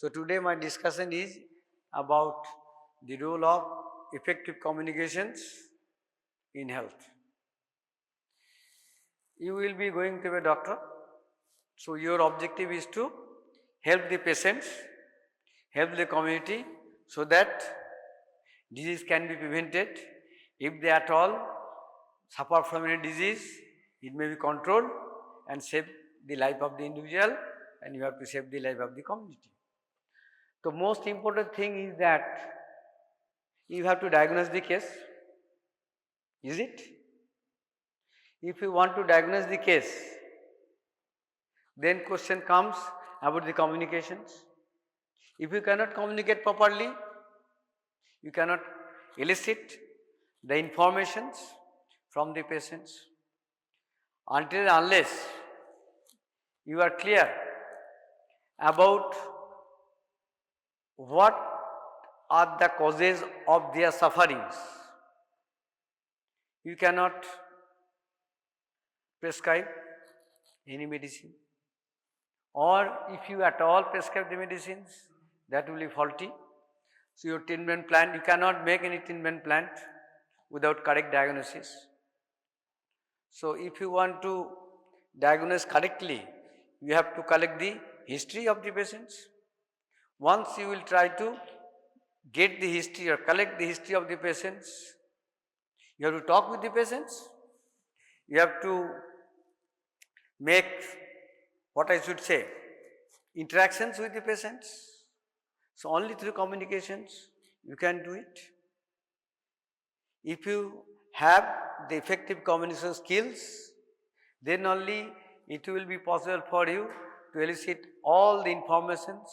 So today my discussion is about the role of effective communications in health. You will be going to a doctor, so your objective is to help the patients, help the community, so that disease can be prevented. If they at all suffer from any disease, it may be controlled and save the life of the individual, and you have to save the life of the community. The most important thing is that you have to diagnose the case, is it? If you want to diagnose the case, then question comes about the communications. If you cannot communicate properly, you cannot elicit the informations from the patients. Until and unless you are clear about what are the causes of their sufferings, you cannot prescribe any medicine, or if you at all prescribe the medicines, that will be faulty. So your treatment plan, you cannot make any treatment plan without correct diagnosis. So if you want to diagnose correctly, you have to collect the history of the patients. Once you will try to get the history or collect the history of the patients, you have to talk with the patients, you have to make, what I should say, interactions with the patients. So only through communications you can do it. If you have the effective communication skills, then only it will be possible for you to elicit all the informations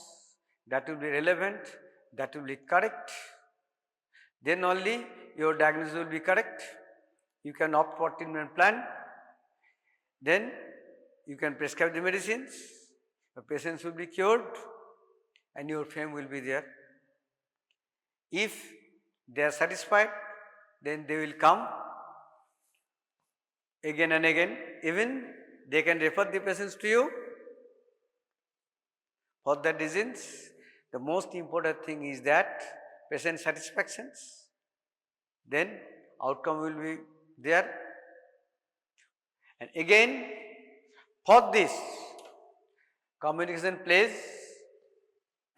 that will be relevant, that will be correct. Then only your diagnosis will be correct. You can opt for treatment plan. Then you can prescribe the medicines. The patients will be cured, and your fame will be there. If they are satisfied, then they will come again and again. Even they can refer the patients to you for the disease. The most important thing is that patient satisfactions, then outcome will be there. And again, for this, communication plays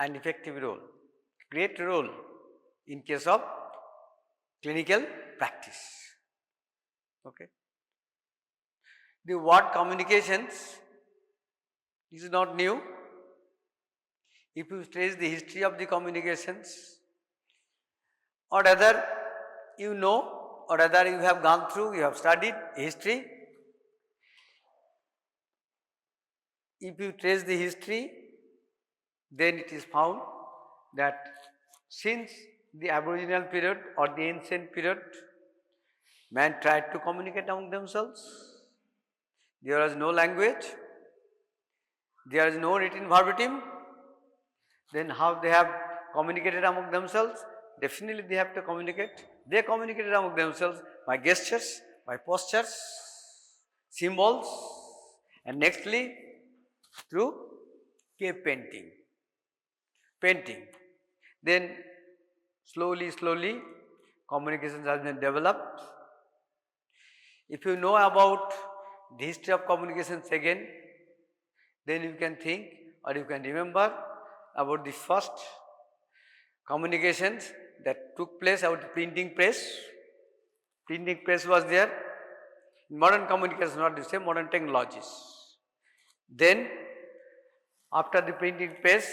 an effective role, great role in case of clinical practice. Okay. The word communications is not new. If you trace the history of the communications, or rather you know, or rather you have gone through, you have studied history. If you trace the history, then it is found that since the aboriginal period or the ancient period, man tried to communicate among themselves. There was no language, there is no written verbatim. Then how they have communicated among themselves? Definitely they have to communicate. They communicated among themselves by gestures, by postures, symbols, and nextly through cave painting. Then slowly communications has been developed. If you know about the history of communications again, then you can think or you can remember about the first communications that took place about the printing press. Printing press was there. Modern communications, not the same, modern technologies. Then after the printing press,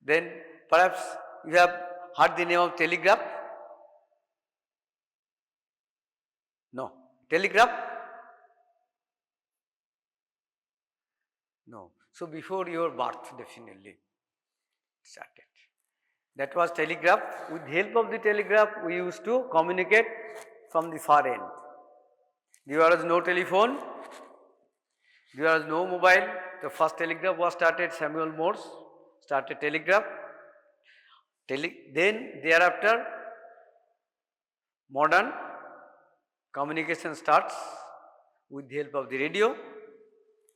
then perhaps you have heard the name of telegraph. No. Telegraph? No. So before your birth, definitely started. That was telegraph. With the help of the telegraph, we used to communicate from the far end. There was no telephone, there was no mobile. The first telegraph was started, Samuel Morse started telegraph. Then thereafter, modern communication starts with the help of the radio,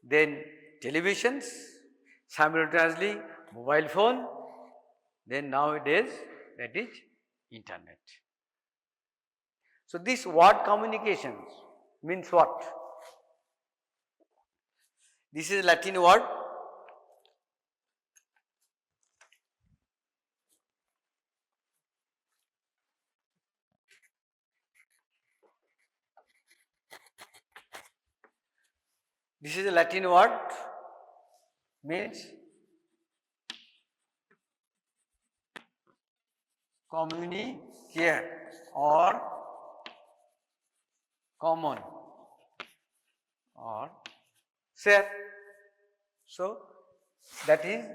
then televisions, simultaneously mobile phone, then nowadays that is internet. So, this word communications means what? This is Latin word. This is a Latin word, means communicate or common or share. So, that is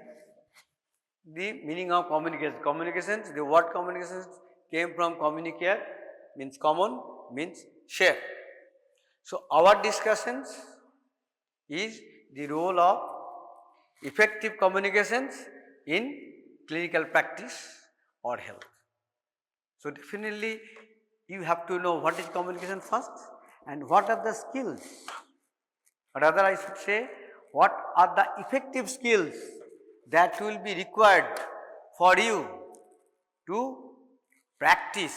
the meaning of communication. Communications, the word communications came from communicare, means common, means share. So, our discussions is the role of effective communications in clinical practice or health. So, definitely you have to know what is communication first and what are the skills, or rather I should say what are the effective skills that will be required for you to practice.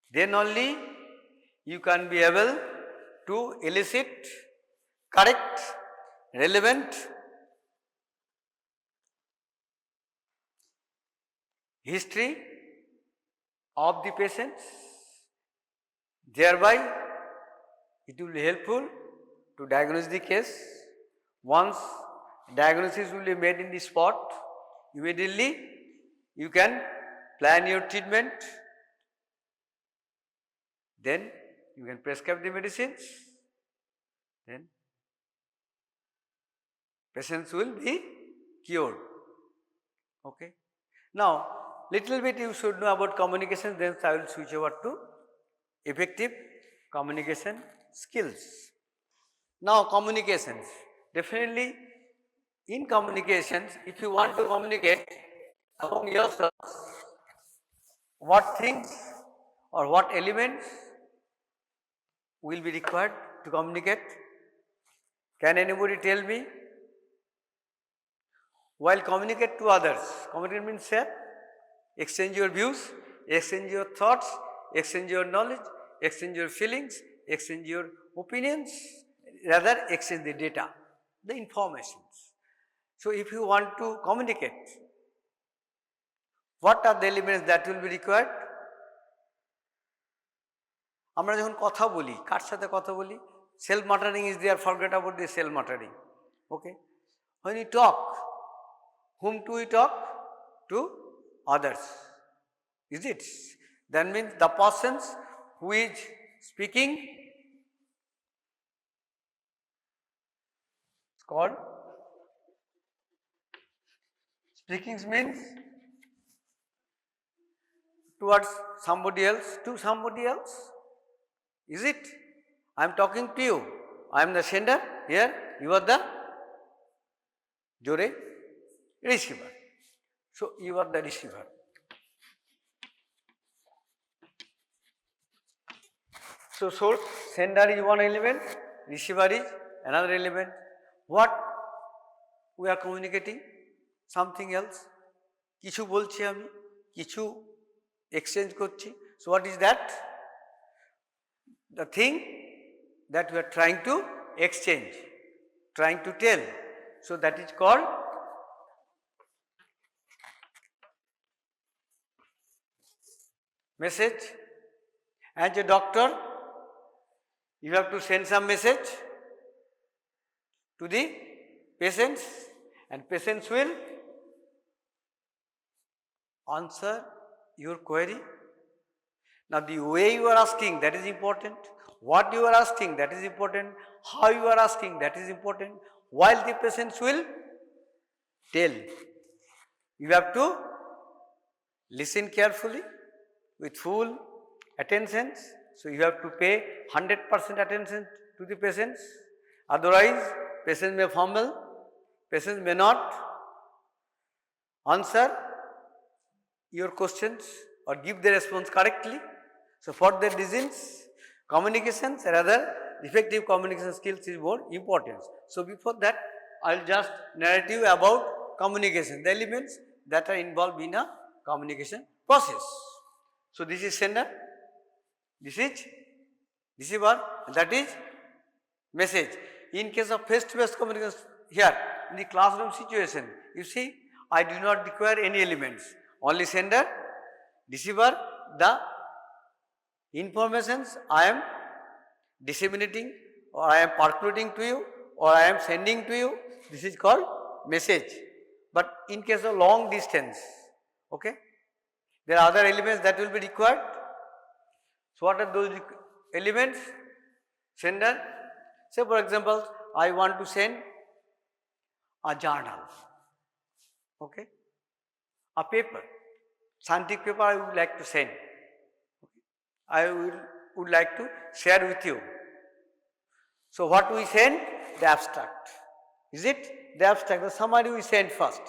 Then only you can be able to elicit correct, relevant, history of the patients, thereby it will be helpful to diagnose the case. Once diagnosis will be made in the spot, immediately you can plan your treatment, then you can prescribe the medicines, then patients will be cured. Okay. Now, little bit you should know about communication, then I will switch over to effective communication skills. Now, communications, definitely in communications, if you want to communicate among yourselves, what things or what elements will be required to communicate? Can anybody tell me? While communicate to others, communicate means share, exchange your views, exchange your thoughts, exchange your knowledge, exchange your feelings, exchange your opinions, rather exchange the data, the informations. So, if you want to communicate, what are the elements that will be required? আমরা যখন কথা বলি, কার সাথে কথা বলি? Self muttering is there, forget about the self muttering. Okay. When you talk, whom do we talk? To others. Is it? That means the persons who is speaking is called speaking means towards somebody else, to somebody else. Is it? I am talking to you. I am the sender here, you are the receiver. So, you are the receiver. So, sender is one element, receiver is another element. What we are communicating? Something else. Kichu bolchi ami, kichu exchange korchi. So, what is that? The thing that we are trying to exchange, trying to tell. So, that is called message. As a doctor, you have to send some message to the patients, and patients will answer your query. Now, the way you are asking, that is important. What you are asking, that is important. How you are asking, that is important. While the patients will tell, you have to listen carefully with full attention. So, you have to pay 100% attention to the patients. Otherwise, patients may fumble, patients may not answer your questions or give the response correctly. So, for that reasons, communications, rather effective communication skills is more important. So, before that, I will just narrate you about communication, the elements that are involved in a communication process. So, this is sender, this is receiver, that is message. In case of face-to-face communication, here in the classroom situation, you see I do not require any elements, only sender, receiver, the informations I am disseminating or I am percolating to you or I am sending to you, this is called message. But in case of long distance, okay, there are other elements that will be required. So, what are those elements? Sender, say for example, I want to send a journal, okay, a paper, scientific paper I would like to send, okay. I would like to share with you. So, what we send? The abstract, is it? The abstract, the summary we send first,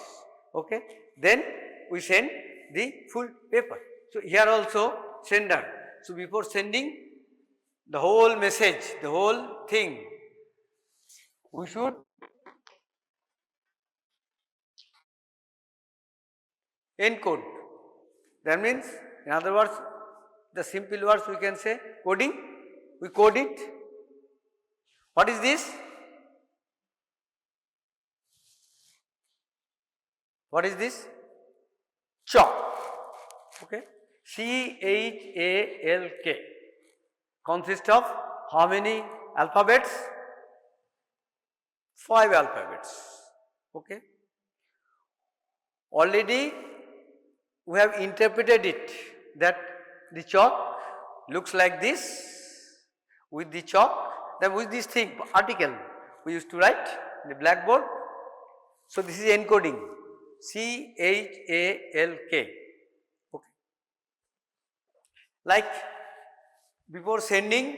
okay, then we send the full paper. So, here also sender. So, before sending the whole message, the whole thing, we should encode. That means, in other words, the simple words we can say coding, we code it. What is this? What is this? Chalk, okay, CHALK consists of how many alphabets? 5 alphabets, okay. Already we have interpreted it that the chalk looks like this with the chalk, then with this thing article we used to write in the blackboard. So, this is encoding, CHALK, okay. Like before sending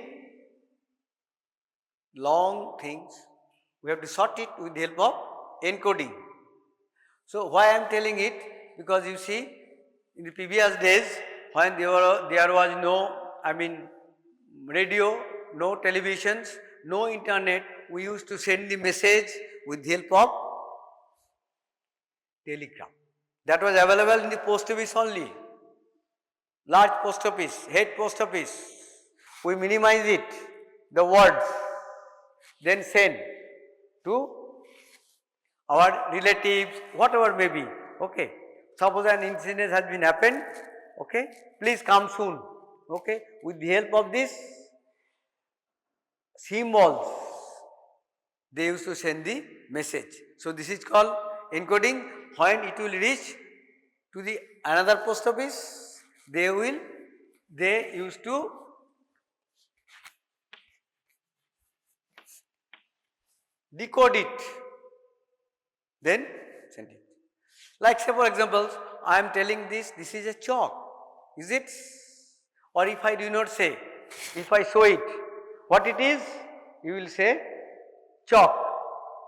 long things, we have to sort it with the help of encoding. So, why I am telling it? Because you see, in the previous days when there was no, radio, no televisions, no internet, we used to send the message with the help of telegram. That was available in the post office only, large post office, head post office. We minimize it, the words, then send to our relatives, whatever may be, okay. Suppose an incident has been happened, okay, please come soon, okay. With the help of this symbols, they used to send the message. So, this is called encoding. When it will reach to the another post office, they used to decode it, then send it. Like say for example, I am telling this is a chalk, is it? Or if I do not say, if I show it, what it is? You will say chalk.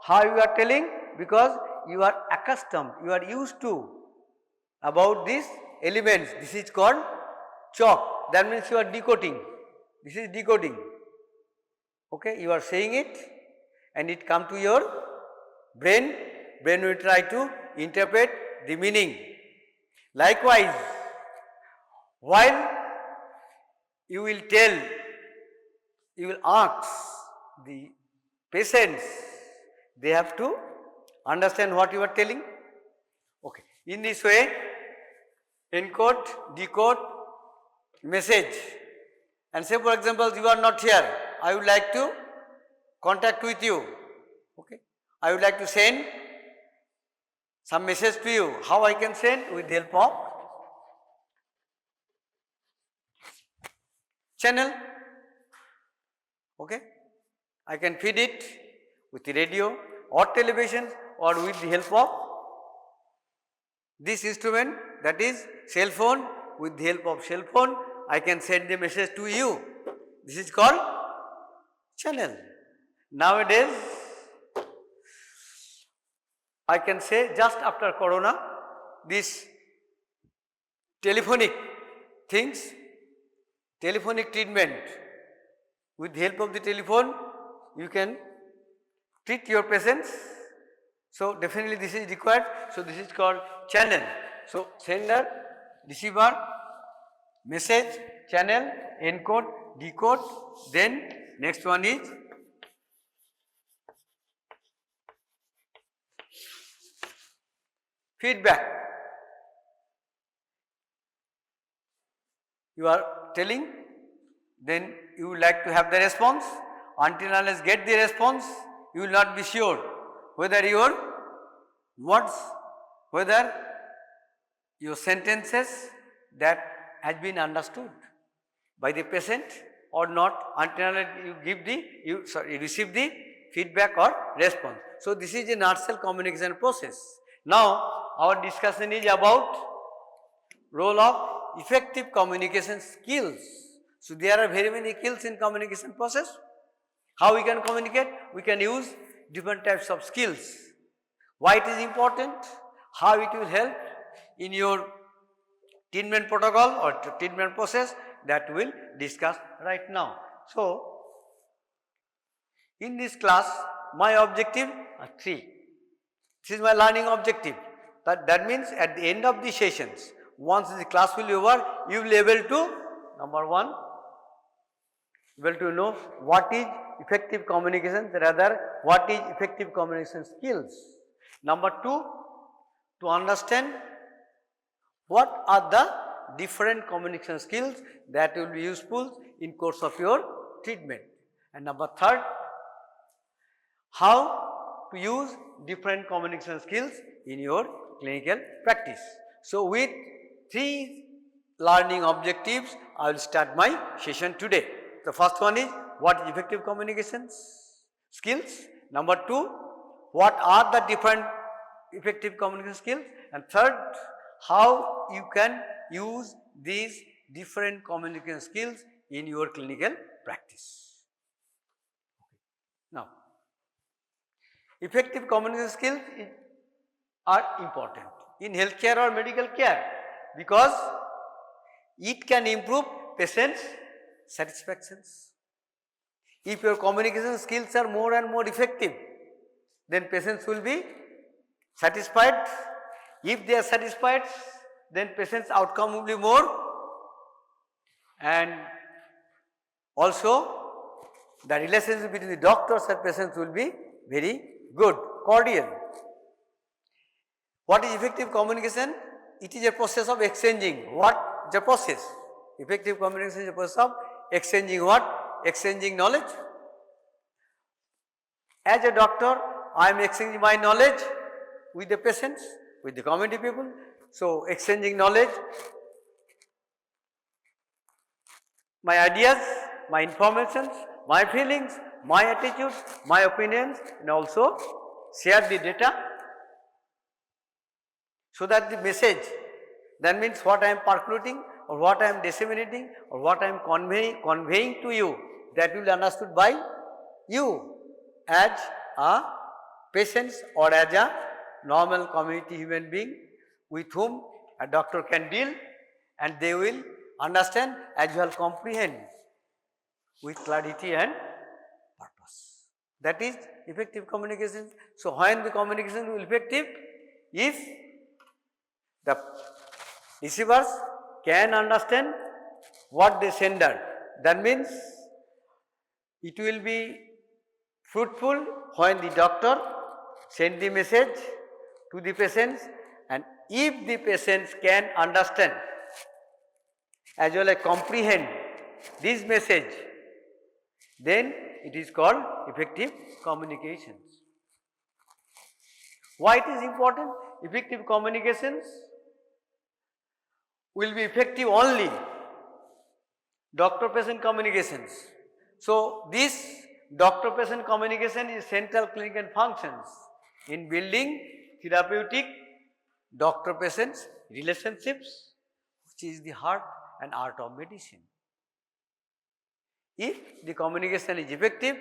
How you are telling? Because you are accustomed, you are used to about these elements. This is called chalk. That means you are decoding. This is decoding. Okay, you are saying it and it come to your brain. Brain will try to interpret the meaning. Likewise, while you will tell, you will ask the patients, they have to understand what you are telling. Okay. In this way, encode, decode, message. And say for example, you are not here, I would like to contact with you, okay. I would like to send some message to you. How I can send? With the help of channel, okay. I can feed it with the radio or television or with the help of this instrument, that is cell phone. With the help of cell phone, I can send the message to you. This is called channel. Nowadays, I can say just after corona, this telephonic things, telephonic treatment, with the help of the telephone, you can treat your patients So, definitely this is required. So, this is called channel. So, sender, receiver, message, channel, encode, decode, then next one is feedback. You are telling, then you would like to have the response. Until unless get the response, you will not be sure whether your words, whether your sentences that has been understood by the patient or not, until unless you give the, you receive the feedback or response. So, this is a nutshell communication process. Now, our discussion is about role of effective communication skills. So, there are very many skills in communication process. How we can communicate? We can use different types of skills. Why it is important? How it will help in your treatment protocol or treatment process, that we will discuss right now. So, in this class my objective are 3. This is my learning objective. That means at the end of the sessions, once the class will be over, you will be able to, number 1, able to know what is effective communication, rather what is effective communication skills. Number 2, to understand what are the different communication skills that will be useful in course of your treatment. And number 3, how to use different communication skills in your clinical practice. So, with 3 learning objectives, I will start my session today. The first one is what is effective communication skills. Number 2, what are the different effective communication skills, and third, how you can use these different communication skills in your clinical practice. Now, effective communication skills are important in healthcare or medical care, because it can improve patients' satisfactions. If your communication skills are more and more effective, then patients will be satisfied. If they are satisfied, then patient's outcome will be more, and also the relationship between the doctors and patients will be very good, cordial. What is effective communication? It is a process of exchanging. What is the process? Effective communication is a process of exchanging what? Exchanging knowledge. As a doctor, I am exchanging my knowledge with the patients, with the community people. So, exchanging knowledge, my ideas, my informations, my feelings, my attitudes, my opinions, and also share the data, so that the message, that means what I am percolating or what I am disseminating or what I am conveying to you, that will be understood by you as a patient or as a normal community human being with whom a doctor can deal, and they will understand as well comprehend with clarity and purpose. That is effective communication. So, when the communication will be effective, if the receivers can understand what they sender, that means it will be fruitful when the doctor send the message to the patients, and if the patients can understand as well as comprehend this message, then it is called effective communications. Why it is important? Effective communications will be effective only doctor-patient communications. So, this doctor-patient communication is central clinical functions in building therapeutic doctor-patient relationships, which is the heart and art of medicine. If the communication is effective,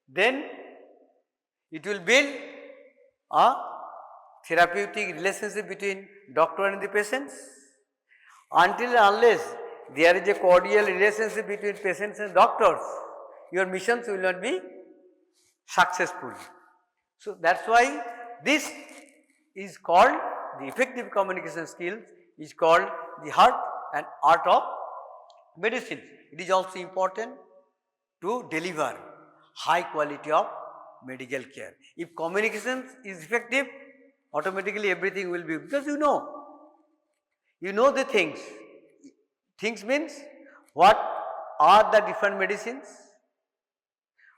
then it will build a therapeutic relationship between doctor and the patients. Until and unless there is a cordial relationship between patients and doctors, your missions will not be successful. So, that is why This is called, the effective communication skills is called the heart and art of medicine. It is also important to deliver high quality of medical care. If communication is effective, automatically everything will be, because you know the things. Things means what are the different medicines.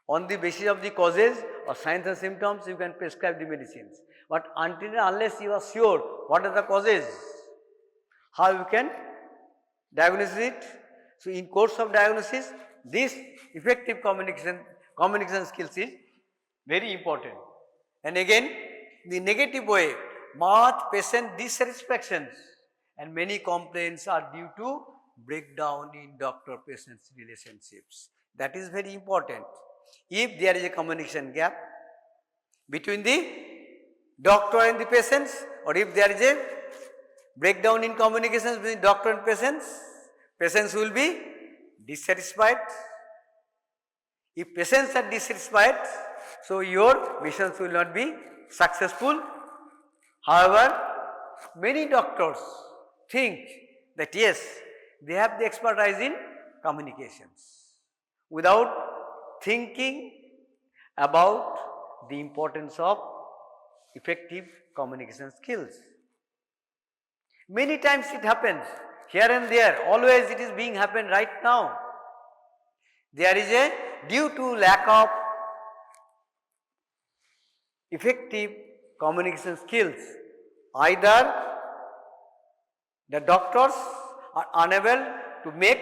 On the basis of the causes or signs and symptoms, you can prescribe the medicines. But until and unless you are sure what are the causes, how you can diagnose it. So, in course of diagnosis, this effective communication skills is very important. And again, the negative way, much patient dissatisfactions and many complaints are due to breakdown in doctor-patient relationships. That is very important. If there is a communication gap between the doctor and the patients, or if there is a breakdown in communications between doctor and patients will be dissatisfied. If patients are dissatisfied, so your missions will not be successful. However, many doctors think that yes, they have the expertise in communications without thinking about the importance of effective communication skills. Many times it happens here and there, always it is being happened right now. There is a, due to lack of effective communication skills, either the doctors are unable to make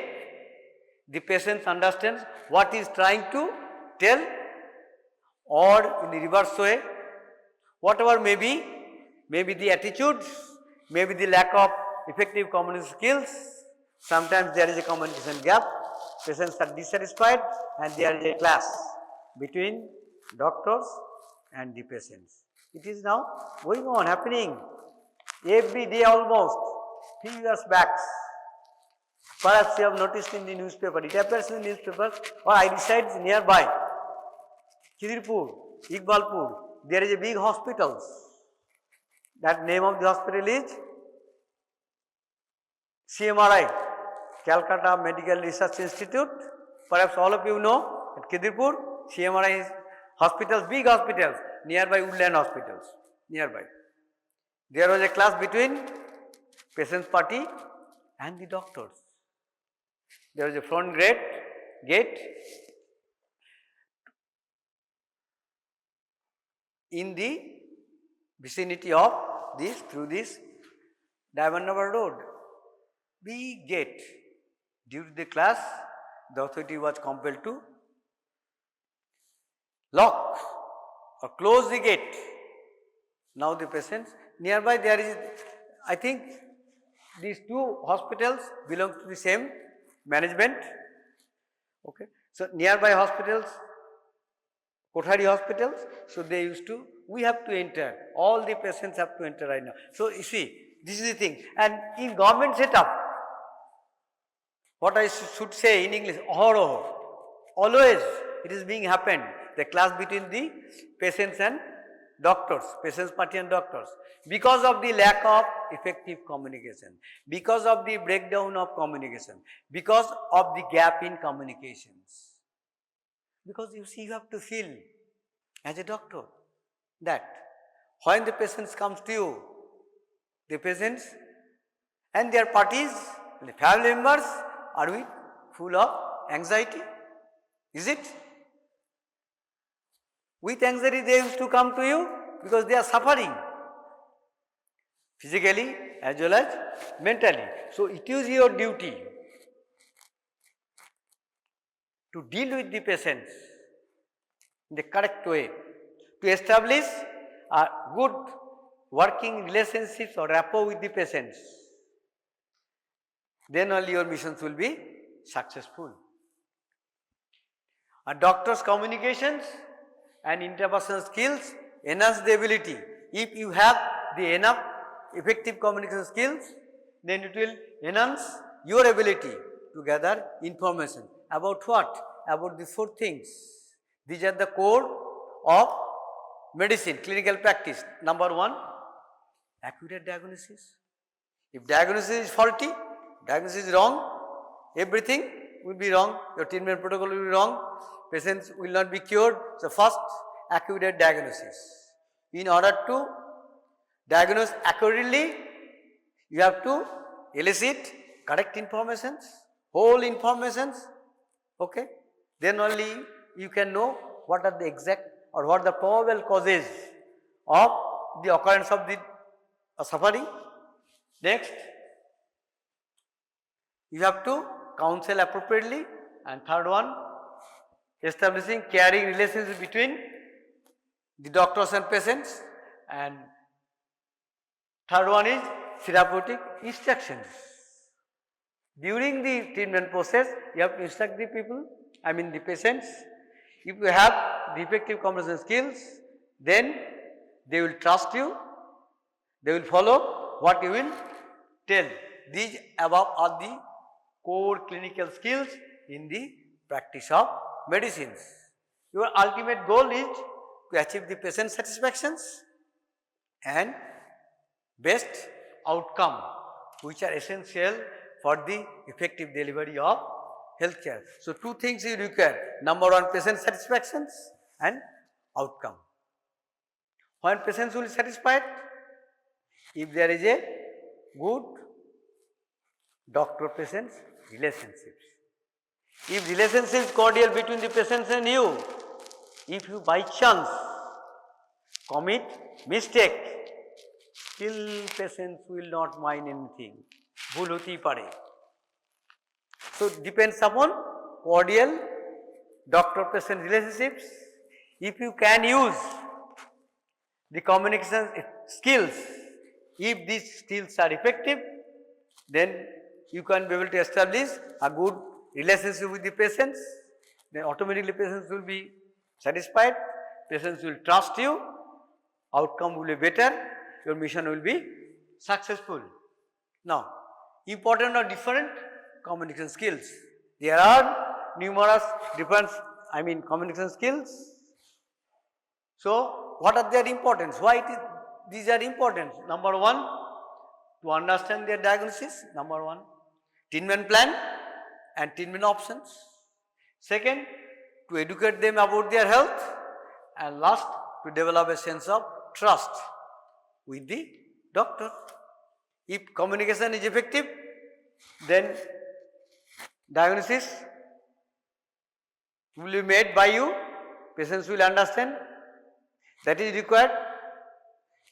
the patients understand what he is trying to tell, or in the reverse way, whatever may be the attitudes, maybe the lack of effective communication skills. Sometimes there is a communication gap, patients are dissatisfied, and there is a clash between doctors and the patients. It is now going on, happening every day almost, few years back. Perhaps you have noticed in the newspaper, it appears in the newspaper, or I reside nearby, Khidirpur, Iqbalpur, there is a big hospital. That name of the hospital is CMRI, Calcutta Medical Research Institute. Perhaps all of you know at Khidirpur, CMRI is hospitals, big hospitals, nearby Woodland hospitals, nearby. There was a clash between patient's party and the doctors. There was a front gate in the vicinity of this, through this Diamond Harbour Road, big gate. Due to the clash, the authority was compelled to lock or close the gate. Now the patients, nearby there is, I think these two hospitals belong to the same management. Okay. So, nearby hospitals, Kothari hospitals, so they used to, we have to enter, all the patients have to enter right now. So, you see, this is the thing, and in government setup, what I should say in English, always it is being happened, the clash between the patients and doctors, patients party and doctors, because of the lack of effective communication, because of the breakdown of communication, because of the gap in communications. Because you see, you have to feel as a doctor that when the patients comes to you, the patients and their parties, the family members are full of anxiety, is it? With anxiety they used to come to you because they are suffering physically as well as mentally. So, it is your duty to deal with the patients in the correct way, to establish a good working relationships or rapport with the patients. Then only your missions will be successful. A doctor's communications and interpersonal skills enhance the ability. If you have the enough effective communication skills, then it will enhance your ability to gather information. About what? About the four things. These are the core of medicine, clinical practice. Number 1, accurate diagnosis. If diagnosis is faulty, diagnosis is wrong, everything will be wrong, your treatment protocol will be wrong, patients will not be cured. So, first, accurate diagnosis. In order to diagnose accurately, you have to elicit correct informations, whole informations, okay. Then only you can know what are the exact or what the probable causes of the occurrence of the suffering. Next, you have to counsel appropriately, and third one, establishing caring relations between the doctors and patients, and third one is therapeutic instructions. During the treatment process, you have to instruct the people, the patients. If you have the effective communication skills, then they will trust you, they will follow what you will tell. These above are the core clinical skills in the practice of medicines. Your ultimate goal is to achieve the patient satisfactions and best outcome, which are essential for the effective delivery of healthcare. So, two things you require: number 1, patient satisfactions and outcome. When patients will be satisfied, if there is a good doctor-patient relationships. If relationship is cordial between the patients and you, if you by chance commit mistake, still patients will not mind anything. Bhul hoti pare. So, depends upon cordial doctor-patient relationships. If you can use the communication skills, if these skills are effective, then you can be able to establish a good relationship with the patients, then automatically patients will be satisfied, patients will trust you, outcome will be better, your mission will be successful. Now, important or different communication skills. There are numerous different communication skills. So, what are their importance? Why these are important? Number 1, to understand their diagnosis, number 1, treatment plan and treatment options. Second, to educate them about their health, and last, to develop a sense of trust with the doctor. If communication is effective, then diagnosis will be made by you, patients will understand, that is required.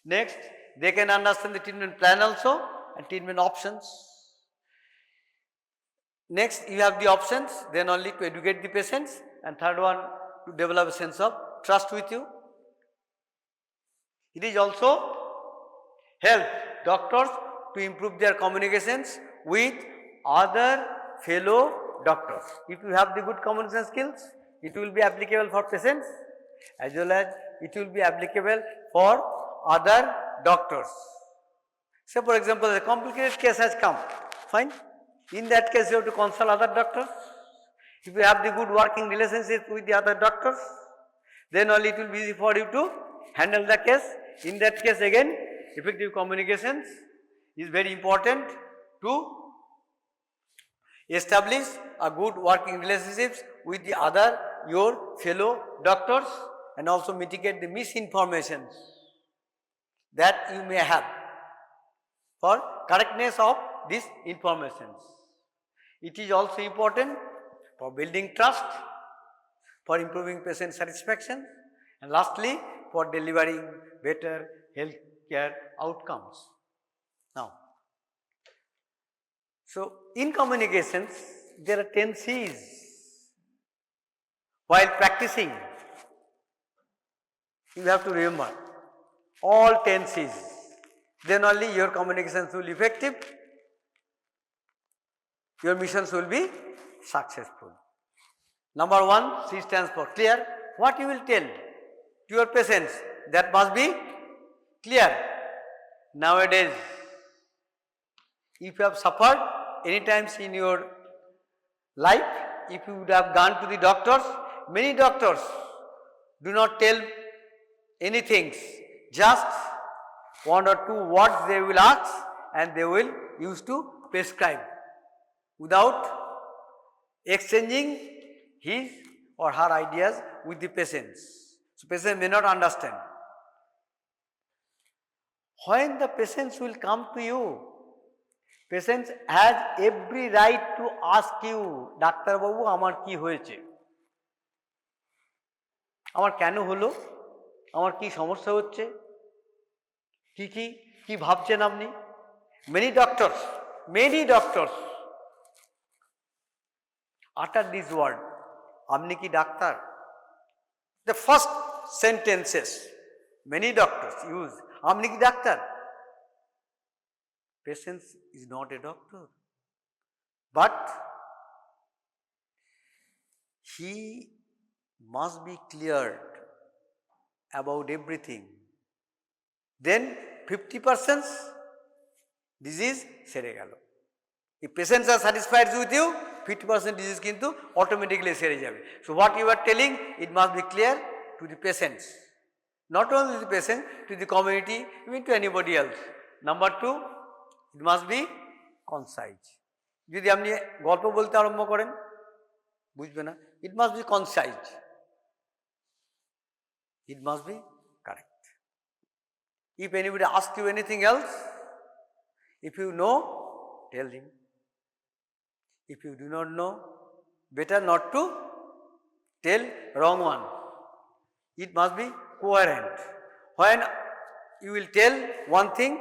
Next, they can understand the treatment plan also and treatment options. Next, you have the options, then only to educate the patients, and third one, to develop a sense of trust with you. It is also help doctors to improve their communications with other fellow doctors. If you have the good communication skills, it will be applicable for patients as well as it will be applicable for other doctors. Say for example, a complicated case has come, fine. In that case, you have to consult other doctors. If you have the good working relationship with the other doctors, then only it will be easy for you to handle the case. In that case again, effective communications is very important to establish a good working relationships with the other your fellow doctors and also mitigate the misinformations that you may have for correctness of these informations. It is also important for building trust, for improving patient satisfaction, and lastly for delivering better health care outcomes. Now, so in communications there are 10 C's. While practicing, you have to remember all 10 C's, then only your communications will be effective, your missions will be successful. Number 1, C stands for clear. What you will tell to your patients, that must be clear. Nowadays, if you have suffered any times in your life, if you would have gone to the doctors, many doctors do not tell anything, just one or two words they will ask and they will use to prescribe without exchanging his or her ideas with the patients. So, patient may not understand. When the patients will come to you, patients has every right to ask you, Doctor Babu, আমার কি হয়েছে, আমার কেন হলো, আমার কি সমস্যা হচ্ছে, কি কি কি ভাবছেন আপনি? Many doctors utter this word, আপনি কি doctor? The first sentences many doctors use, আপনি কি doctor? Patient is not a doctor, but he must be cleared about everything. Then 50% disease সেরে গেল। If patients are satisfied with you, 50% disease কিন্তু automatically সেরে যাবে। So what you are telling, it must be clear to the patients, not only the patient, to the community, even to anybody else. Number 2, it must be concise. যদি আপনি গল্প বলতে আরম্ভ করেন, বুঝবে না, it must be concise, it must be correct. If anybody asks you anything else, if you know, tell him. If you do not know, better not to tell wrong one. It must be coherent. When you will tell one thing,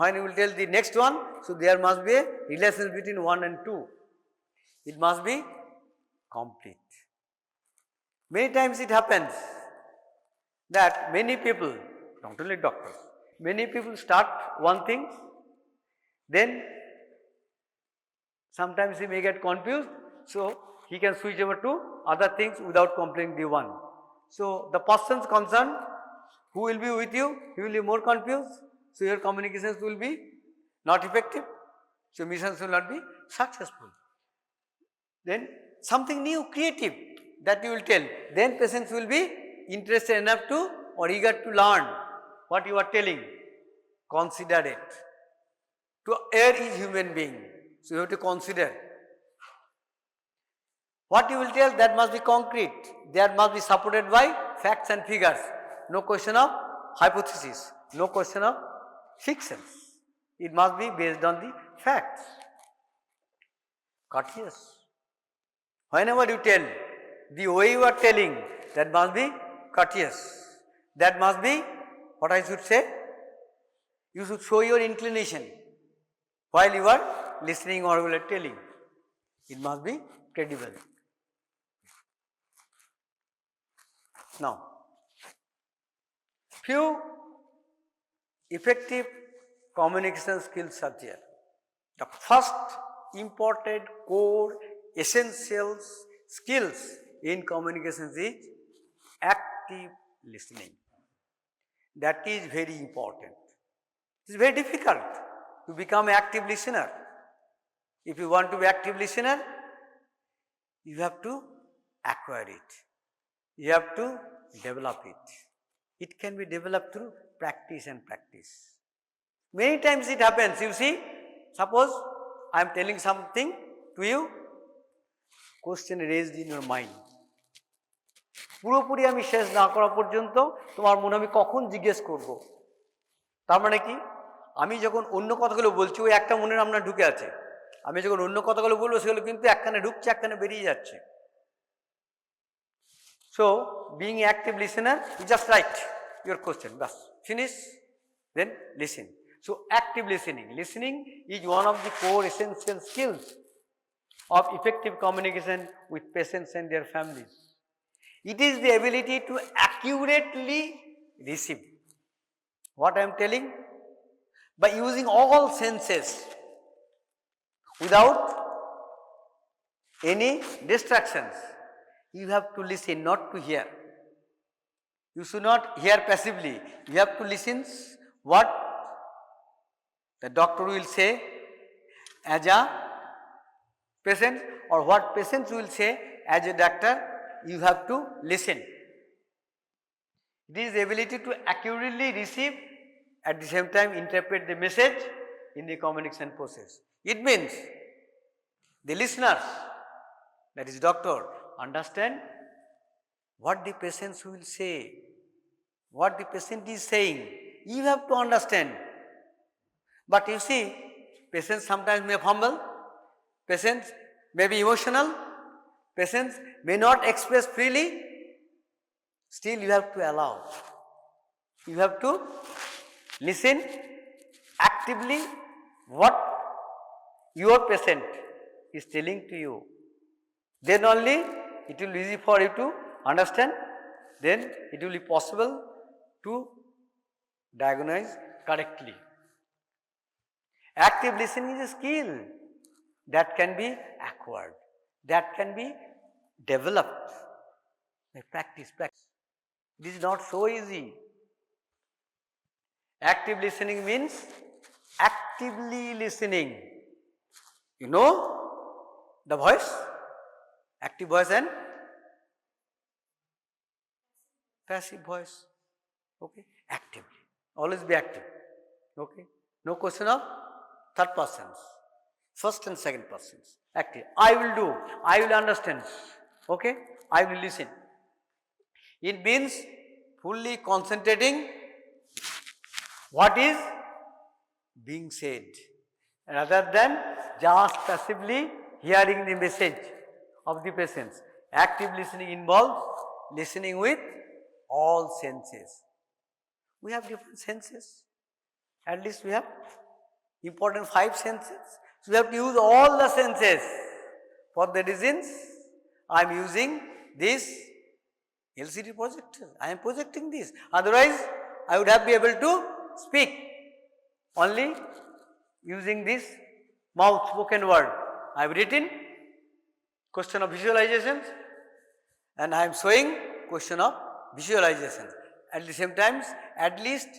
when you will tell the next one, so there must be a relation between 1 and 2. It must be complete. Many times it happens that many people, not only doctors, many people start one thing, then sometimes he may get confused, so he can switch over to other things without completing the one. So the persons concerned who will be with you, he will be more confused, so your communications will be not effective, so missions will not be successful. Then something new, creative that you will tell, then patients will be interested enough to or eager to learn what you are telling. Considerate. To err is human being, so you have to consider. What you will tell, that must be concrete, that must be supported by facts and figures, no question of hypothesis, no question of fictions, it must be based on the facts. Courteous. Whenever you tell, the way you are telling, that must be courteous, that must be, what I should say, you should show your inclination while you are listening or you are telling, it must be credible. Now, few effective communication skills are there. The first important core essential skills in communication is active listening. That is very important. It is very difficult to become an active listener. If you want to be active listener, you have to acquire it. You have to develop it. It can be developed through practice and practice. Many times it happens, you see, suppose I am telling something to you, question raised in your mind. পুরোপুরি আমি শেষ না করা পর্যন্ত তোমার মনে আমি কখন জিজ্ঞেস করব। তার মানে কি, আমি যখন অন্য কথাগুলো বলছি ওই একটা মনের আপনার ঢুকে আছে, আমি যখন অন্য কথাগুলো বলবো সেগুলো কিন্তু একখানে ঢুকছে একখানে বেরিয়ে যাচ্ছে। So being an active listener, you just write your question, bas, finish, then listen. So active listening, listening is one of the core essential skills of effective communication with patients and their families. It is the ability to accurately receive what I am telling by using all senses without any distractions. You have to listen, not to hear. You should not hear passively. You have to listen what the doctor will say as a patient or what patients will say as a doctor. You have to listen. It is the ability to accurately receive, at the same time interpret the message in the communication process. It means the listeners, that is doctor, understand what the patient will say, what the patient is saying. You have to understand. But you see, patients sometimes may fumble, patients may be emotional, patients may not express freely. Still you have to allow. You have to listen actively what your patient is telling to you. Then only it will be easy for you to understand, then it will be possible to diagnose correctly. Active listening is a skill that can be acquired, that can be developed by practice. This is not so easy. Active listening means actively listening. You know the voice, active voice and passive voice. Okay, actively, always be active. Okay, no question of third persons, first and second persons. Active. I will do, I will understand. Okay, I will listen. It means fully concentrating what is being said, rather than just passively hearing the message of the patients. Active listening involves listening with all senses. We have different senses. At least we have important 5 senses. So we have to use all the senses. For the reasons I am using this LCD projector. I am projecting this. Otherwise, I would have been able to speak only using this mouth spoken word. I have written question of visualizations and I am showing question of visualizations. At the same time, at least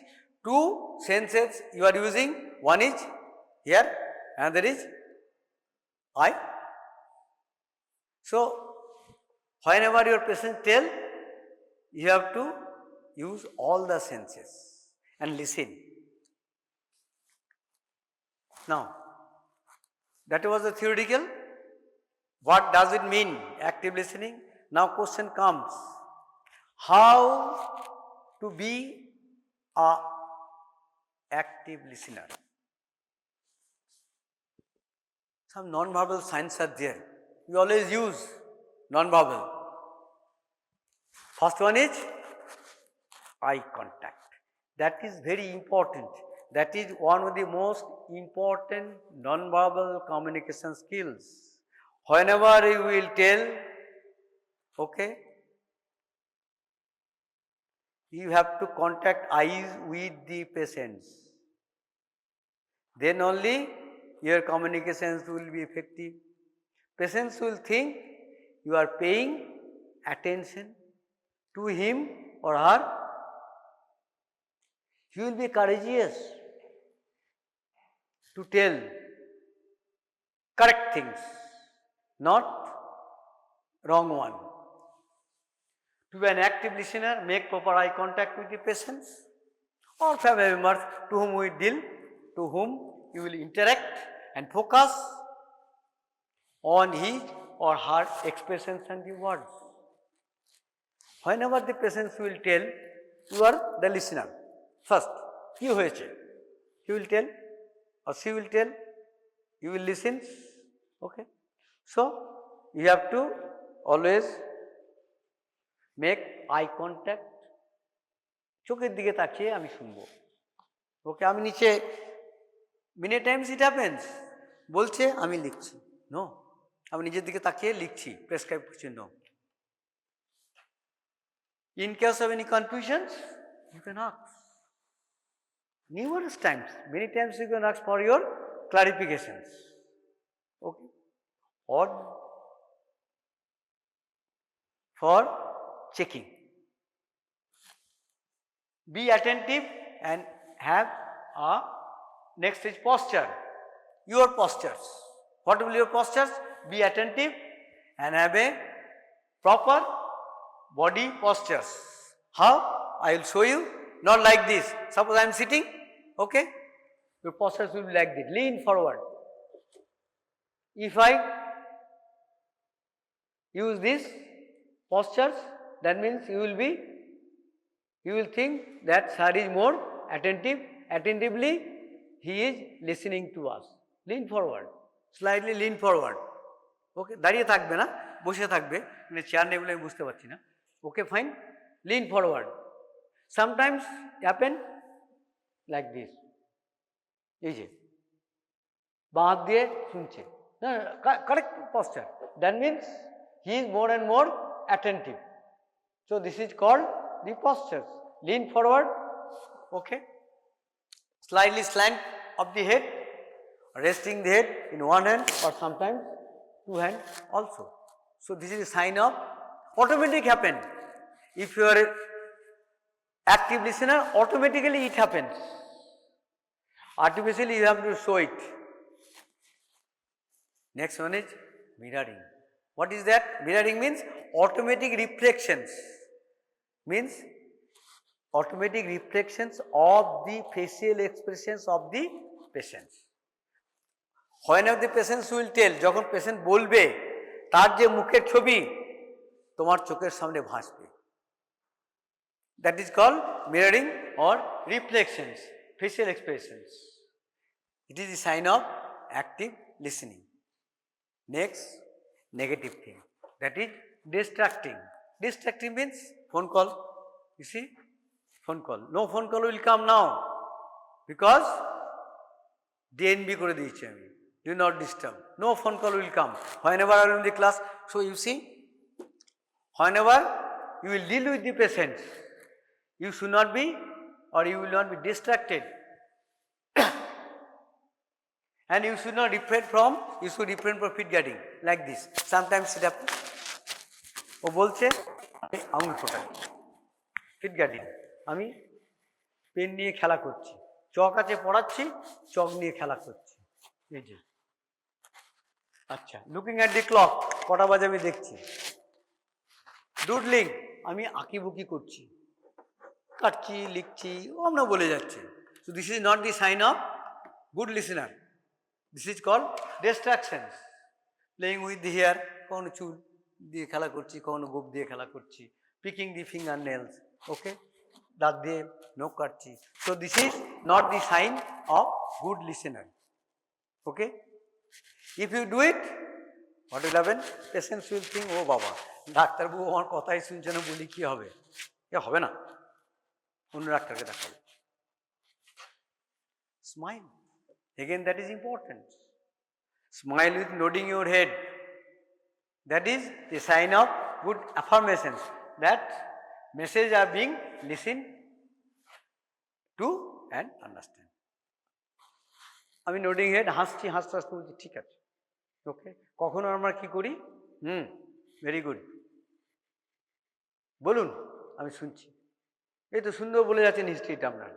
2 senses you are using. One is here, another is eye. So, whenever your patient tell, you have to use all the senses and listen. Now, that was the theoretical. What does it mean, active listening? Now question comes, how to be a active listener? Some non-verbal signs are there. We always use non-verbal. First one is eye contact. That is very important. That is one of the most important non-verbal communication skills. Whenever you will tell, okay, you have to contact eyes with the patients. Then only your communications will be effective. Patients will think you are paying attention to him or her. You will be courageous to tell correct things, not wrong one. To be an active listener, make proper eye contact with the patients or family members to whom we deal, to whom you will interact, and focus on his or her expressions and the words. Whenever the patients will tell, you are the listener. First, he will tell or she will tell, you will listen. Okay. So, you have to always make eye contact. চোখের দিকে তাকিয়ে আমি শুনবো। ওকে, আমি নিচে many times it happens বলছে আমি লিখছি, নো, আমি নিজের দিকে তাকিয়ে লিখছি, প্রেসক্রাইব করছি, no. In case of any confusions, you can ask numerous times, many times you can ask for your clarifications, okay, or for checking. Be attentive and have a next is posture. Your postures. What will your postures? Be attentive and have a proper body postures. How? I will show you, not like this. Suppose I am sitting, okay, your posture will be like this, lean forward. If I use this postures, that means you will think that sir is more attentively he is listening to us. Lean forward, slightly lean forward. Okay, দাঁড়িয়ে থাকবে না, বসে থাকবে, মানে chair নেই বলে আমি বুঝতে পারছি না। Okay, fine, lean forward. Sometimes happen like this. এই যে বাঁ হাত দিয়ে শুনছে, correct posture. That means he is more and more attentive. So this is called the postures. Lean forward, okay, slightly slant of the head, resting the head in one hand or sometimes two hands also. So this is a sign of automatic happen. If you are an active listener, automatically it happens. Artificially you have to show it. Next one is mirroring. What is that? Mirroring means automatic reflections. Means automatic reflections of the facial expressions of the patients. Whenever the patients will tell, যখন patient বলবে তার যে মুখের ছবি তোমার চোখের সামনে ভাসবে। That is called mirroring or reflections, facial expressions. It is a sign of active listening. Next, negative thing, that is distracting. Distracting means phone call. You see, phone call. No phone call will come now because DNB করে দিয়েছি আমি, do not disturb. No phone call will come whenever I am in the class. So you see, whenever you will deal with the patients, you should not be or you will not be distracted. And you should not refrain from, you should refrain from feet guarding like this. Sometimes it happens. ও বলছে আমি আঙুল ফোটাই, fit guarding, আমি pen নিয়ে খেলা করছি, চক আছে পড়াচ্ছি, চক নিয়ে খেলা করছি, এই যে। আচ্ছা, লুকিং অ্যাট দি ক্লক, কটা বাজে আমি দেখছি। ডুডলিং, আমি আঁকিবুকি করছি, কাটছি, লিখছি, ও আমরা বলে যাচ্ছে। So this is not the sign of good listener. This is called distractions. Playing with the hair, কখনো চুল দিয়ে খেলা করছি, কখনো গোপ দিয়ে খেলা করছি, picking the fingernails, okay, দাঁত দিয়ে নখ কাটছি. So this is not the sign of good listener. Okay, if you do it, what will happen? Patients will think, ও বাবা, ডাক্তারবাবু আমার কথাই শুনছে না, বলি কি হবে? এ হবে না, অন্য ডাক্তারকে দেখাবো। Smile. Again, that is important. Smile with nodding your head. That is the sign of good affirmations, that messages are being listened to and understand. আমি নোডিং হেড, হাসছি, হাসতে হাসতে বলছি ঠিক আছে, ওকে। কখনো আমরা কি করি, ভেরি গুড, বলুন আমি শুনছি, এই তো সুন্দর বলে যাচ্ছেন হিস্ট্রিটা আপনার,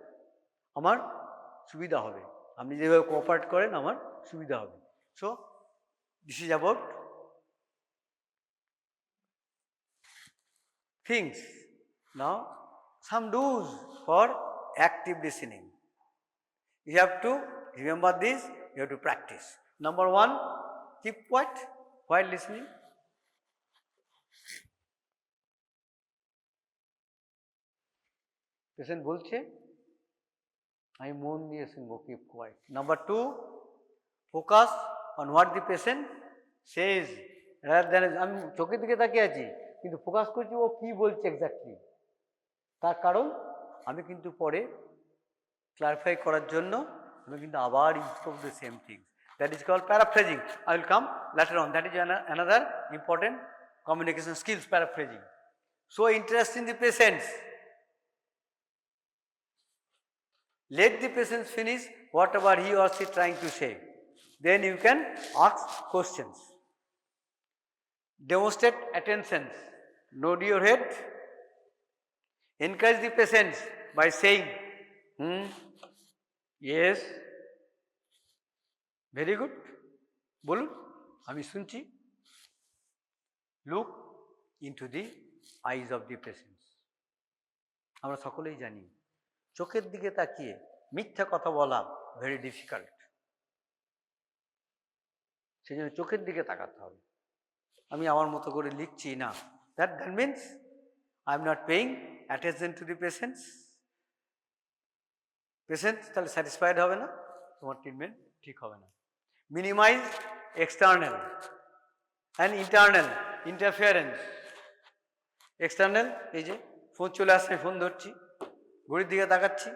আমার সুবিধা হবে, আপনি যেভাবে কোঅপারেট করেন আমার সুবিধা হবে। So this is about things. Now some dos for active listening. You have to remember this, you have to practice. Number 1, keep quiet while listening. Patient বলছে, আমি মন দিয়ে শুনবো, keep quiet. Number 2, focus on what the patient says rather than, আমি চোখের দিকে তাকিয়ে আছি কিন্তু ফোকাস করছি ও কি বলছে এক্স্যাক্টলি, তার কারণ আমি কিন্তু পরে ক্লারিফাই করার জন্য আমি কিন্তু আবার ইউজ করব the same things. That is called paraphrasing. I will come later on, that is another important communication skills, paraphrasing. So interest in the patients, let the patient finish whatever he or she trying to say, then you can ask questions. Demonstrate attention, nod your head, encourage the patients by saying yes, very good, bolun ami shunchi. Look into the eyes of the patients. আমরা সকলেই জানি চোখের দিকে তাকিয়ে মিথ্যা কথা বলা very difficult. সেই জন্য চোখের দিকে তাকাতে হবে। আমি আমার মতো করে লিখছি না, that means I am not paying attention to the patients. Patient তাহলে স্যাটিসফাইড হবে না, তোমার ট্রিটমেন্ট ঠিক হবে না। Minimise external and internal interference. External, এই যে ফোন চলে আসছে, ফোন ধরছি, ঘড়ির দিকে তাকাচ্ছি।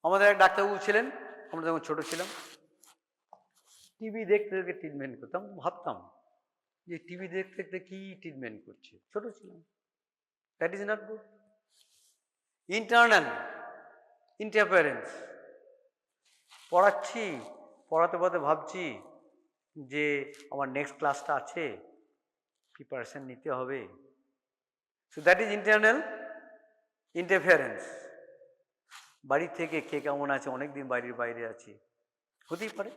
আমাদের এক ডাক্তারবাবু ছিলেন, আমরা যখন ছোট ছিলাম, টিভি দেখতে দেখতে ট্রিটমেন্ট করতাম। ভাবতাম যে টিভি দেখতে দেখতে কি ট্রিটমেন্ট করছে, ছোট ছিলাম। That is not good. Internal interference, পড়াচ্ছি, পড়াতে পড়াতে ভাবছি যে আমার নেক্সট ক্লাসটা আছে, প্রিপারেশন নিতে হবে। So that is internal interference. বাড়ি থেকে কে কেমন আছে, অনেকদিন বাড়ির বাইরে আছি, হতেই পারে।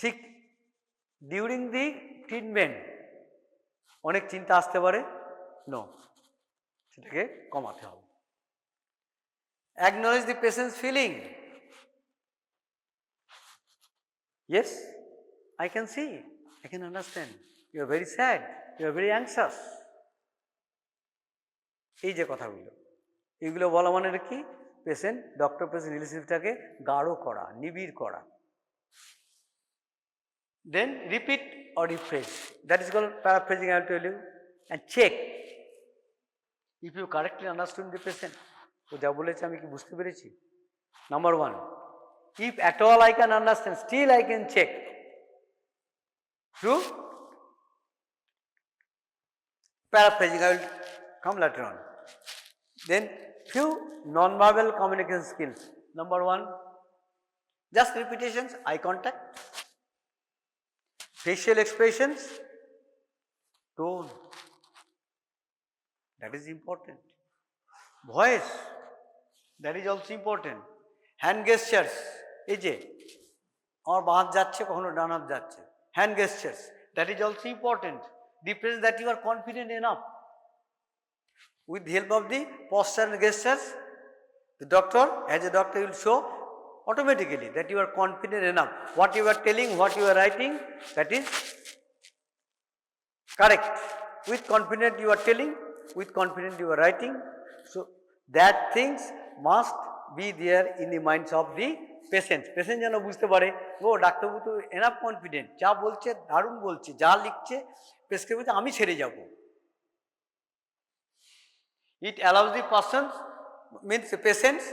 ঠিক ডিউরিং দি ট্রিটমেন্ট অনেক চিন্তা আসতে পারে, নো, সেটাকে কমাতে হবে। Acknowledge the patient's feeling. Yes, I can see, I can understand. You are very sad, you are very anxious. এই যে কথাগুলো, এগুলো বলা মানে কি, পেশেন্ট ডক্টর পেশেন্ট রিলেশনশিপটাকে গাঢ় করা, নিবিড় করা। Then repeat or rephrase, that is called paraphrasing, I will tell you. And check if you correctly understood the patient. তো যা বলেছে আমি কি বুঝতে পেরেছি? Number 1, if at all I can understand, still I can check through paraphrasing. I will come later on. Then few non-verbal communication skills. Number 1, just repetitions, eye contact, facial expressions, tone, that is important. Voice, that is also important. Hand gestures, এই যে আমার বাঁ হাত যাচ্ছে, কখনো ডান হাত যাচ্ছে, hand gestures, that is also important. Depends that you are confident enough. With the help of the posture and gestures, the doctor, as a doctor, will show automatically that you are confident enough. What you are telling, what you are writing, that is correct. With confidence you are telling, with confidence you are writing. So that things must be there in the minds of the patient. Patient যেন বুঝতে পারে, ও ডাক্তারবাবু তো enough confident, যা বলছে দারুণ বলছে, যা লিখছে প্রেসক্রিপশনে আমি ছেড়ে যাব। It allows the persons, means the patients,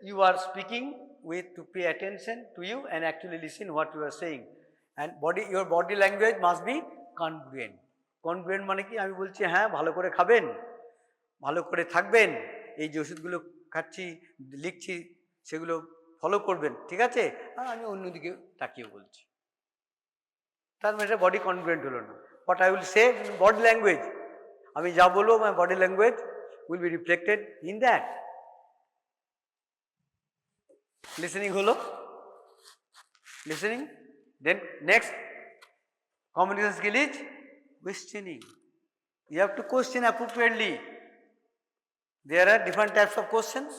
you are speaking with, to pay attention to you and actually listen what you are saying. And your body language must be congruent. Congruent মানে কি, আমি বলছি হ্যাঁ ভালো করে খাবেন, ভালো করে থাকবেন, এই যে ওষুধগুলো খাচ্ছি লিখছি সেগুলো ফলো করবেন, ঠিক আছে, আর আমি অন্যদিকে তাকিয়ে বলছি, তার মানে এটা বডি কনগ্রুয়েন্ট হলো না। What I will say, body language, আমি যা বলবো my body language will be reflected in that. Listening holo, listening. Then next communication skill is questioning. You have to question appropriately. There are different types of questions.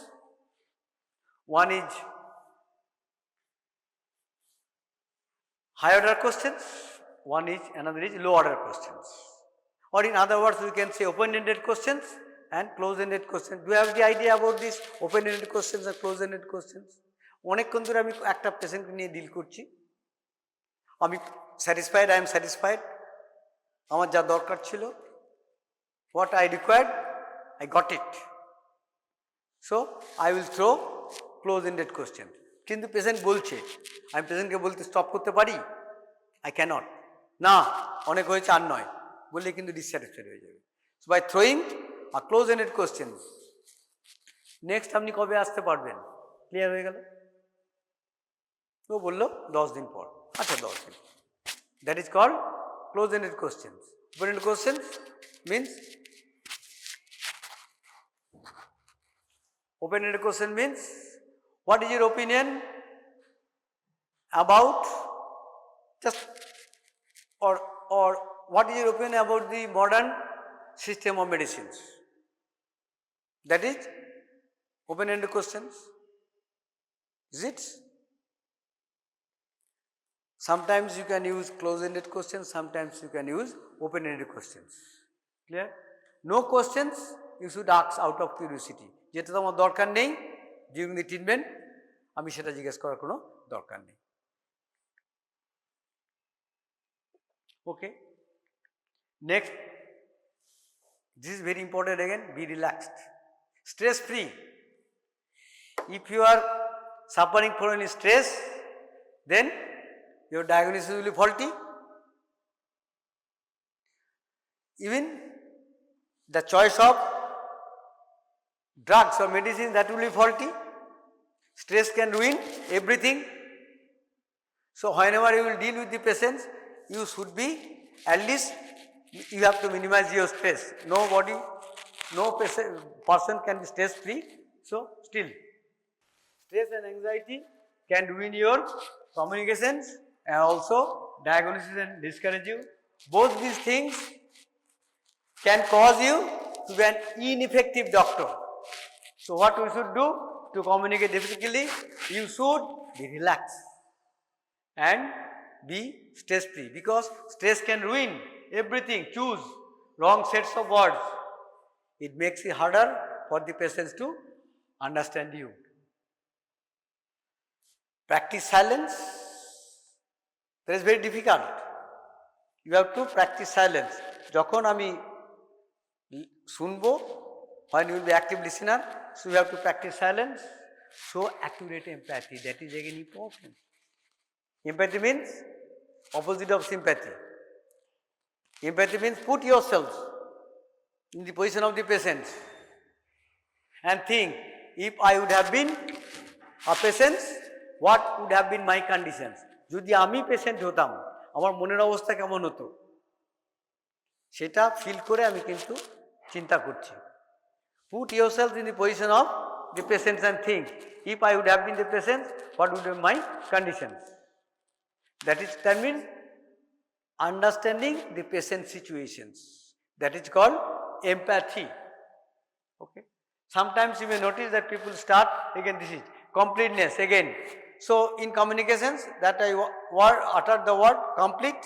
One is high order questions, one is, another is low order questions. Or in other words, we can say open-ended questions and close-ended questions. Do you have the idea about this open-ended questions and close-ended questions? অনেকক্ষণ ধরে আমি একটা পেশেন্টকে নিয়ে deal করছি, আমি satisfied, I am satisfied, আমার যা দরকার ছিল, what I required, I got it, so I will throw close ended question. কিন্তু পেশেন্ট বলছে, আমি পেশেন্টকে বলতে স্টপ করতে পারি, আই ক্যানট, না অনেক হয়েছে আর নয় বললে কিন্তু ডিসস্যাটিসফাইড হয়ে যাবে। So by throwing a close ended question, next আপনি কবে আসতে পারবেন, ক্লিয়ার হয়ে গেল। তো বললো 10 দিন পর, আচ্ছা 10 দিন, that is called close ended questions. Open ended questions means, open-ended question means, what is your opinion about just, or what is your opinion about the modern system of medicines? That is open-ended questions. Is it? Sometimes you can use close-ended questions, sometimes you can use open-ended questions. Clear? No questions you should ask out of curiosity. যেটা তোমার দরকার নেই during the treatment, আমি সেটা জিজ্ঞেস করার কোনো দরকার নেই। Okay. Next, this is very important again, be relaxed, stress free. If you are suffering from any stress, then your diagnosis will be faulty. Even the choice of drugs or medicine, that will be faulty. Stress can ruin everything. So whenever you will deal with the patients, you should be, at least you have to minimize your stress. Nobody, no person can be stress free. So still, stress and anxiety can ruin your communications and also diagnosis and discourage you. Both these things can cause you to be an ineffective doctor. So what we should do to communicate effectively? You should be relaxed and be stress free, because stress can ruin everything. Choose wrong sets of words. It makes it harder for the patients to understand you. Practice silence. That is very difficult. You have to practice silence. যখন আমি শুনবো, when you will be active listener, so you have to practice silence. So accurate empathy, that is again important. Empathy means opposite of sympathy. Empathy means put yourself in the position of the patient and think, if I would have been a patient, what would have been my conditions? যদি আমি patient হতাম, আমার মনের অবস্থা কেমন হতো, সেটা feel করে আমি কিন্তু চিন্তা করছি। Put yourself in the position of the patient and think, if I would have been the patient, what would be my conditions? That means understanding the patient situations. That is called empathy. Okay. Sometimes you may notice that people start, again this is completeness again. So in communications, that I uttered the word complete.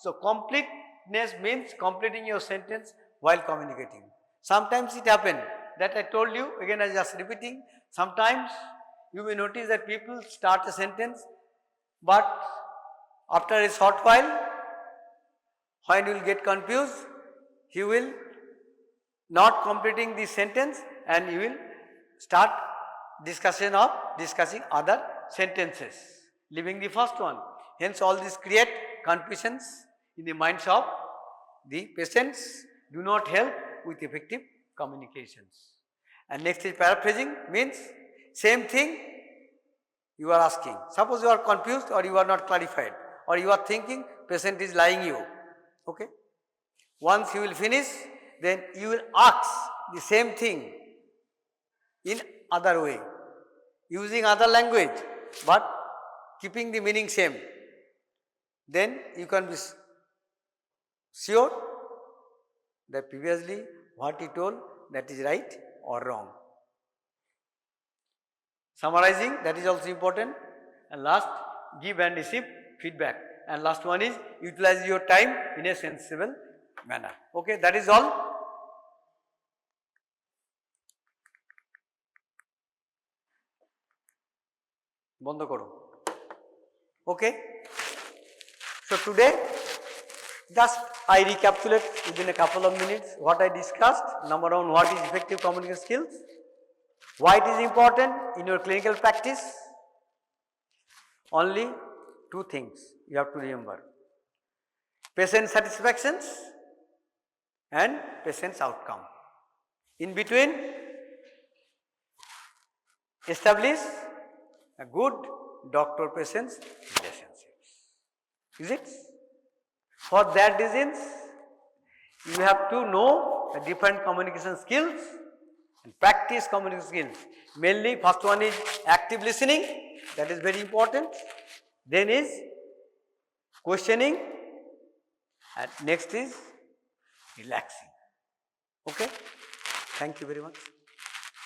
So completeness means completing your sentence while communicating. Sometimes it happens that I told you, again I just repeating, sometimes you may notice that people start a sentence, but after a short while, when you will get confused, he will not completing the sentence and you will start discussing other sentences, leaving the first one. Hence all this create confusions in the minds of the patients, do not help with effective communications. And next is paraphrasing, means same thing you are asking. Suppose you are confused or you are not clarified, or you are thinking patient is lying you. Okay. Once you will finish, then you will ask the same thing in other way, using other language, but keeping the meaning same. Then you can be sure that previously what he told, that is right or wrong. Summarizing, that is also important. And last, give and receive feedback. And last one is utilize your time in a sensible manner. Okay, that is all. বন্ধ করো। Okay. So today, just I recapitulate within a couple of minutes what I discussed. Number one, what is effective communication skills? Why it is important in your clinical practice? Only two things you have to remember: patient satisfactions and patient's outcome. In between, establish a good doctor-patient relationships. Is it? For that reasons, you have to know the different communication skills and practice communication skills. Mainly, first one is active listening, that is very important. Then is questioning, and next is relaxing. Okay? Thank you very much.